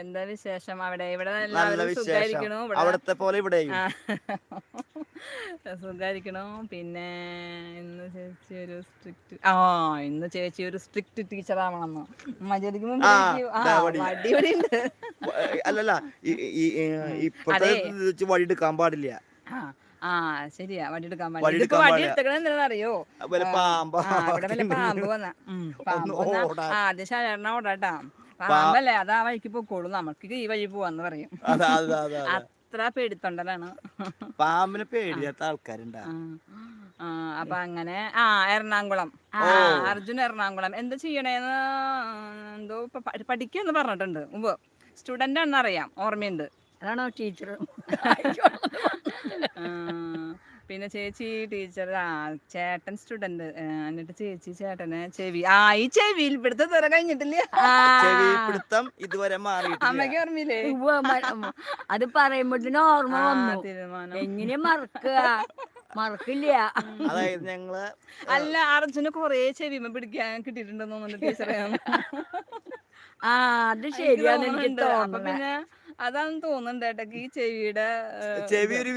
എന്താ വിശേഷം അവിടെ? ഇവിടെ നല്ല എല്ലാവരും വിശേഷം. സുഖായിരിക്കണു. ഇവിടെ അവിടത്തെ പോലെ ഇവിടെയും. സുഖായിരിക്കണു. പിന്നെ ഇന്ന് ചേച്ചി ഒരു സ്ട്രിക്റ്റ് ടീച്ചർ ആവണമെന്ന് മര്യാദക്ക് ആ മുമ്പിലേക്ക് ദാവടി. വടി ഇവിടെ ഉണ്ട്. അല്ലല്ല, ഇപ്പത്തെ അതെ. വഴി എടുക്കാൻ പാടില്ല. ആ ആ ശരിയാ, വടി എടുക്കാൻ പാടില്ല. വഴി ഇതിപ്പോ എടുക്കാൻ വടി പാടില്ല. എടുത്തത് എന്താണെന്നറിയോ? വല്ല പാമ്പ ഇവിടെ വല്ല പാമ്പ് വന്ന ഒന്ന് പാമ്പ് വന്ന ഓടാൻ. ആദ്യം ശരണ ഓടാട്ടാ. പാ പാമ്പല്ലേ, അതാ വഴിക്ക് പൊക്കോളൂ, നമുക്ക് ഈ വഴി പോവാന്ന് പറയും. അതെ അതെ അതെ അതെ. അത്ര പേടിത്തൊണ്ടലാണ്. പാമ്പിനെ ആ പേടിയാത്ത ആൾക്കാരുണ്ടാ? ആ ആ അപ്പൊ അങ്ങനെ എറണാകുളം ഓ അർജുൻ എറണാകുളം എന്താ ചെയ്യണേന്ന് എന്തോ പഠിക്കാന്ന് പറഞ്ഞിട്ടുണ്ട് മുമ്പ്. സ്റ്റുഡന്റ് ആണെന്ന് അറിയാം, ഓർമ്മയുണ്ട്. അതാണോ ടീച്ചർ? ആ, പിന്നെ ചേച്ചി ടീച്ചർ, ചേട്ടൻ സ്റ്റുഡന്റ്. എന്നിട്ട് ചേച്ചി ചേട്ടനെ ഈ ചെവിയിൽ പിടുത്തം തര കഴിഞ്ഞിട്ടില്ല. ചെവി പിടുത്തം ഇതുവരെ മാറിയിട്ടില്ല. അമ്മയ്ക്ക് ഓർമ്മയില്ലേ? അത് പറയുമ്പോഴത്തേനും ഓർമ്മ വന്നു. തീരുമാനം. എങ്ങനെ മറക്കില്ല. അതായത് ഞങ്ങള് അല്ല, അർജുന് കൊറേ ചെവിമ പിടിക്കാൻ കിട്ടിയിട്ടുണ്ടെന്ന് തോന്നുന്നുണ്ട് ടീച്ചറെ. അത് ശരിയാന്ന് എനിക്ക് അപ്പൊ തോന്നുന്നത്. പിന്നെ അതാന്ന് തോന്നുന്നുണ്ട് ഏട്ടക്ക് ഈ ചെവിയുടെ ചെവി ഒരു